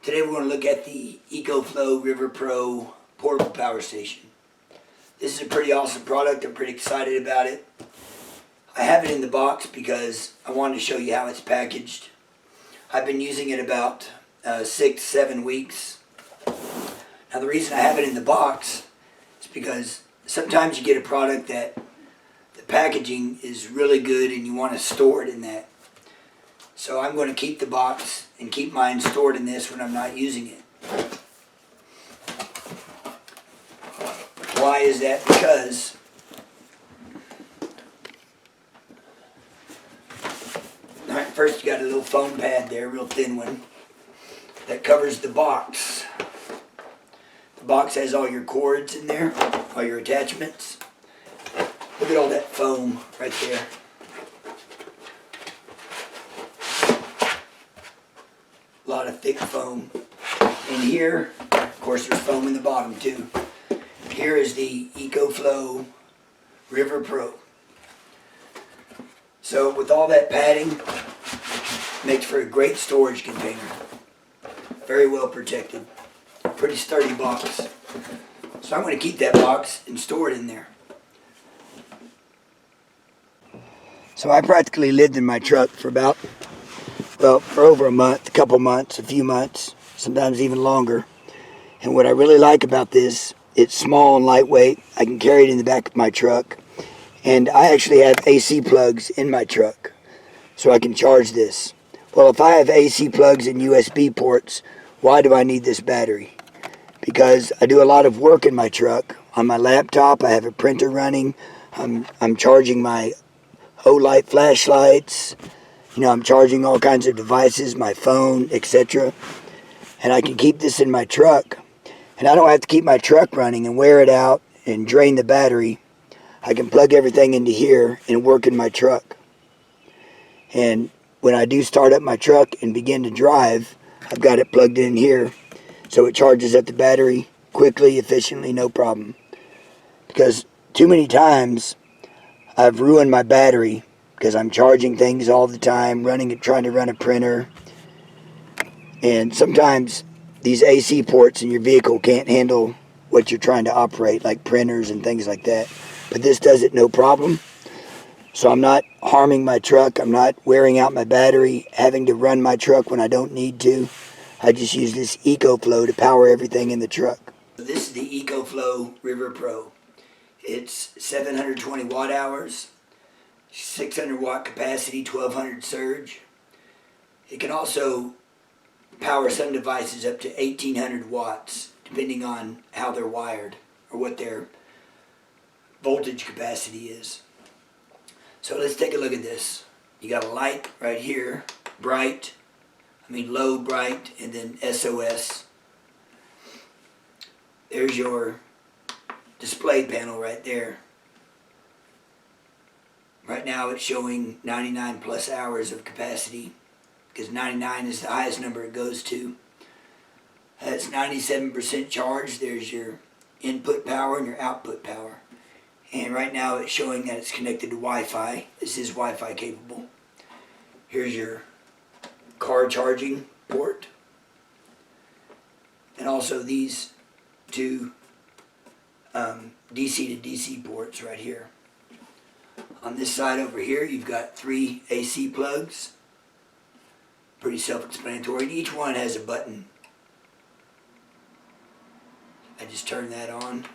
Today we're going to look at the EcoFlow River Pro portable power station. This is a pretty awesome product. I'm pretty excited about it. I have it in the box because I wanted to show you how it's packaged. I've been using it about 6-7 weeks. Now the reason I have it in the box is because sometimes you get a product that the packaging is really good and you want to store it in that. So I'm going to keep the box and keep mine stored in this when I'm not using it. Why is that? Because alright, first you got a little foam pad there, a real thin one, that covers the box. The box has all your cords in there, all your attachments. Look at all that foam right there. A lot of thick foam. And here, of course, there's foam in the bottom too. Here is the EcoFlow River Pro. So with all that padding, makes for a great storage container. Very well protected. Pretty sturdy box. So I'm going to keep that box and store it in there. So I practically lived in my truck for about, well, for over a month, a couple months, a few months, sometimes even longer. And what I really like about this, it's small and lightweight. I can carry it in the back of my truck. And I actually have AC plugs in my truck, so I can charge this. Well, if I have AC plugs and USB ports, why do I need this battery? Because I do a lot of work in my truck. On my laptop, I have a printer running. I'm charging my O-light flashlights. You know, I'm charging all kinds of devices, my phone, etc. And I can keep this in my truck. And I don't have to keep my truck running and wear it out and drain the battery. I can plug everything into here and work in my truck. And when I do start up my truck and begin to drive, I've got it plugged in here, so it charges up the battery quickly, efficiently, no problem. Because too many times I've ruined my battery because I'm charging things all the time, trying to run a printer. And sometimes these AC ports in your vehicle can't handle what you're trying to operate, like printers and things like that. But this does it no problem. So I'm not harming my truck. I'm not wearing out my battery, having to run my truck when I don't need to. I just use this EcoFlow to power everything in the truck. This is the EcoFlow River Pro. It's 720 watt hours, 600 watt capacity, 1200 surge. It can also power some devices up to 1800 watts, depending on how they're wired or what their voltage capacity is. So let's take a look at this. You got a light right here, low, bright, and then SOS. There's your display panel right there. Right now it's showing 99 plus hours of capacity, because 99 is the highest number it goes to. That's 97% charged. There's your input power and your output power. And right now it's showing that it's connected to Wi-Fi. This is Wi-Fi capable. Here's your car charging port. And also these two DC to DC ports right here. On this side over here you've got 3 AC plugs. Pretty self-explanatory. Each one has a button. I just turn that on.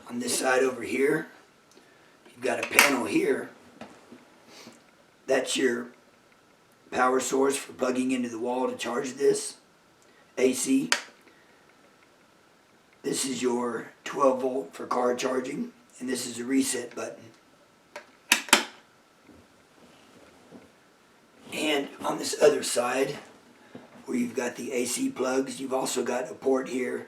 On this side over here, you've got a panel here. That's your power source for plugging into the wall to charge this AC. This is your 12 volt for car charging, and this is a reset button. And on this other side, where you've got the AC plugs, you've also got a port here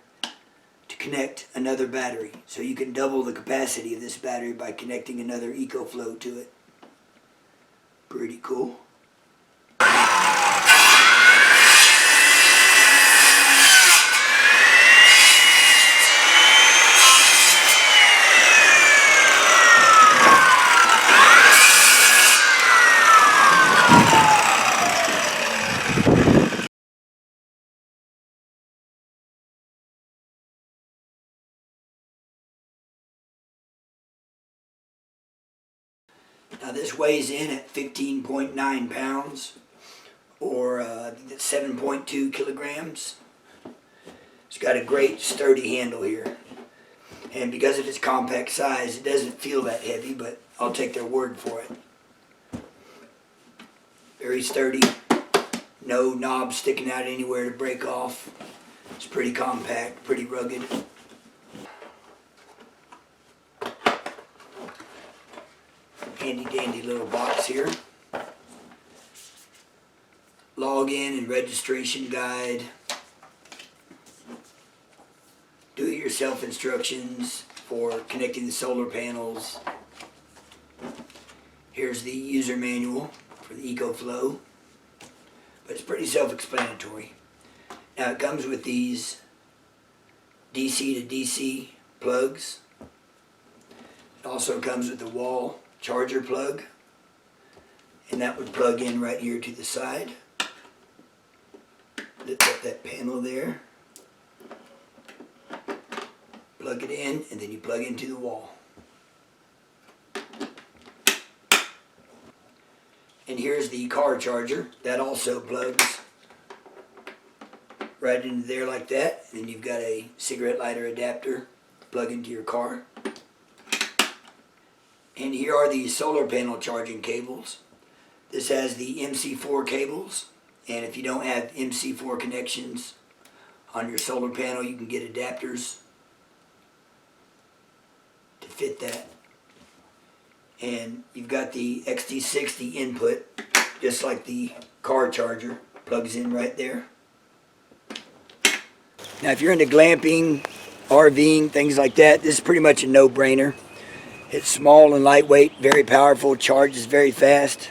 to connect another battery. So you can double the capacity of this battery by connecting another EcoFlow to it. Pretty cool. Now this weighs in at 15.9 pounds, or I think that's 7.2 kilograms. It's got a great sturdy handle here. And because of its compact size, it doesn't feel that heavy, but I'll take their word for it. Very sturdy. No knobs sticking out anywhere to break off. It's pretty compact, pretty rugged. Handy dandy little box here. Login and registration guide. Do-it-yourself instructions for connecting the solar panels. Here's the user manual for the EcoFlow. But it's pretty self-explanatory. Now it comes with these DC to DC plugs. It also comes with a wall charger plug. And that would plug in right here to the side. Lift up that panel there. Plug it in, and then you plug into the wall. And here's the car charger. That also plugs right into there like that. And then you've got a cigarette lighter adapter to plug into your car. And here are the solar panel charging cables. This has the MC4 cables. And if you don't have MC4 connections on your solar panel, you can get adapters to fit that. And you've got the XT60 input, just like the car charger, plugs in right there. Now if you're into glamping, RVing, things like that, this is pretty much a no-brainer. It's small and lightweight, very powerful, charges very fast.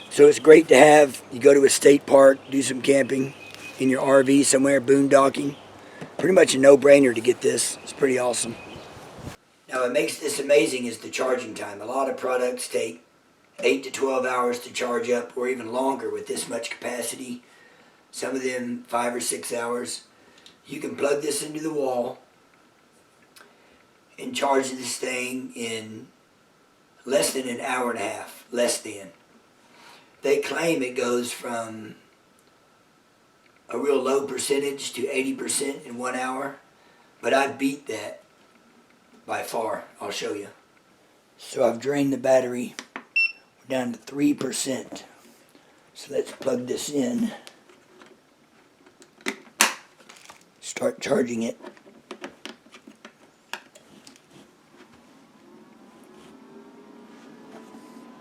So it's great to have. You go to a state park, do some camping in your RV somewhere, boondocking. Pretty much a no-brainer to get this. It's pretty awesome. Now what makes this amazing is the charging time. A lot of products take 8 to 12 hours to charge up, or even longer with this much capacity. Some of them 5 or 6 hours. You can plug this into the wall and charge this thing in less than an hour and a half. Less than. They claim it goes from a real low percentage to 80% in 1 hour, but I beat that by far. I'll show you. So I've drained the battery. We're down to 3%. So let's plug this in. Start charging it.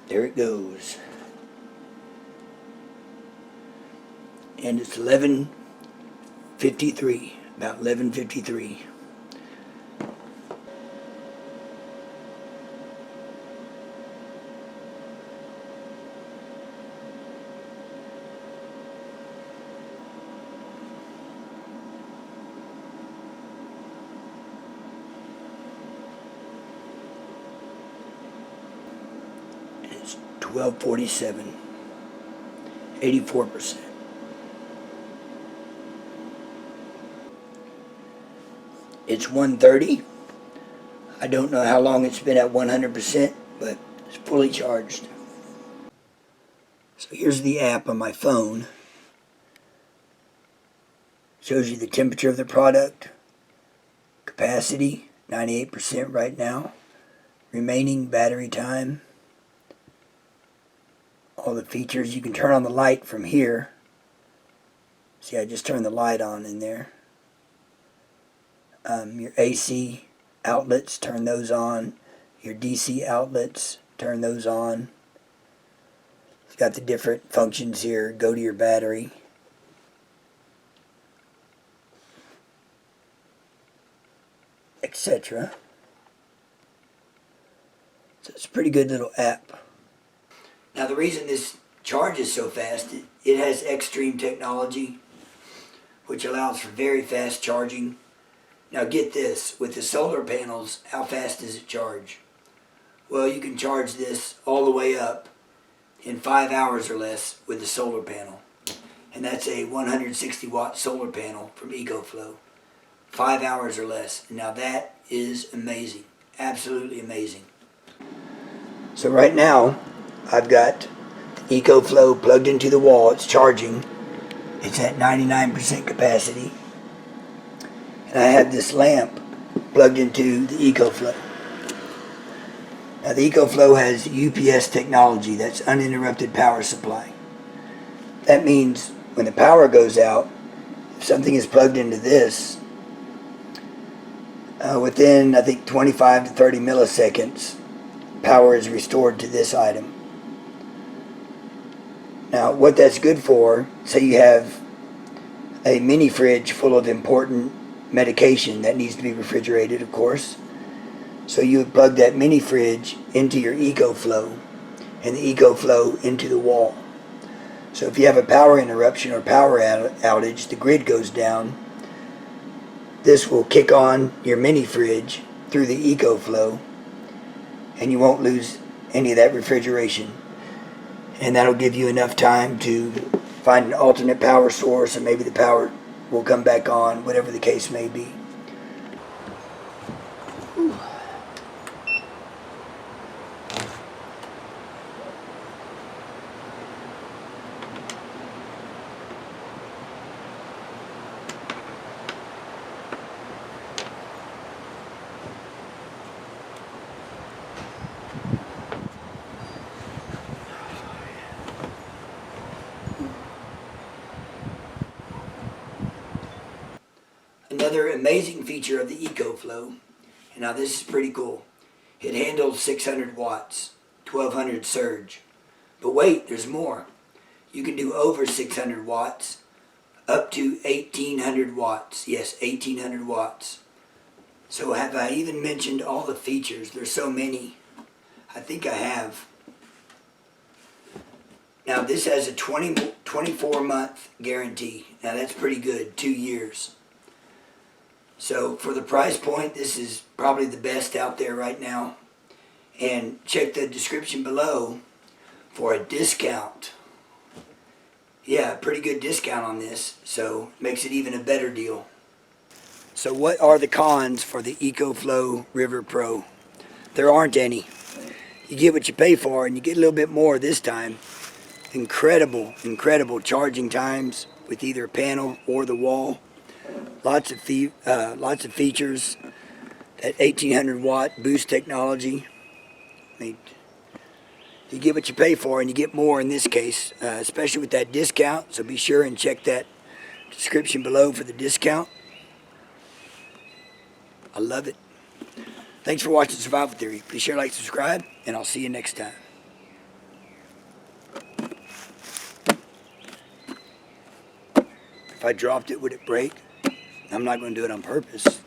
There it goes. And it's 11:53, about 11:53. And it's 12:47, 84%. It's 1:30. I don't know how long it's been at 100%, but it's fully charged. So here's the app on my phone. Shows you the temperature of the product. Capacity, 98% right now. Remaining battery time. All the features. You can turn on the light from here. See, I just turned the light on in there. Your AC outlets, turn those on. Your DC outlets, turn those on. It's got the different functions here. Go to your battery. Etc. So it's a pretty good little app. Now the reason this charges so fast, it has extreme technology, which allows for very fast charging. Now get this, with the solar panels, how fast does it charge? Well, you can charge this all the way up in 5 hours or less with the solar panel. And that's a 160 watt solar panel from EcoFlow. 5 hours or less. Now that is amazing. Absolutely amazing. So right now, I've got the EcoFlow plugged into the wall. It's charging. It's at 99% capacity. And I have this lamp plugged into the EcoFlow. Now the EcoFlow has UPS technology, that's uninterrupted power supply. That means when the power goes out, if something is plugged into this, within I think 25 to 30 milliseconds, power is restored to this item. Now what that's good for, say you have a mini fridge full of important medication that needs to be refrigerated, of course. So you would plug that mini fridge into your EcoFlow and the EcoFlow into the wall. So if you have a power interruption or power outage, the grid goes down, this will kick on your mini fridge through the EcoFlow and you won't lose any of that refrigeration. And that'll give you enough time to find an alternate power source, and maybe the power will come back on, whatever the case may be. Another amazing feature of the EcoFlow, and now this is pretty cool, it handles 600 watts, 1200 surge. But wait, there's more. You can do over 600 watts, up to 1800 watts. Yes, 1800 watts. So have I even mentioned all the features? There's so many. I think I have. Now this has a 24-month guarantee. Now that's pretty good, 2 years. So for the price point, this is probably the best out there right now. And check the description below for a discount. Yeah, pretty good discount on this, so makes it even a better deal. So what are the cons for the EcoFlow River Pro? There aren't any. You get what you pay for, and you get a little bit more this time. Incredible charging times with either a panel or the wall. Lots of features. That 1800 watt boost technology. I mean, you get what you pay for, and you get more in this case, especially with that discount. So be sure and check that description below for the discount. I love it. Thanks for watching Survival Theory. Please share, like, subscribe, and I'll see you next time. If I dropped it, would it break? I'm not going to do it on purpose.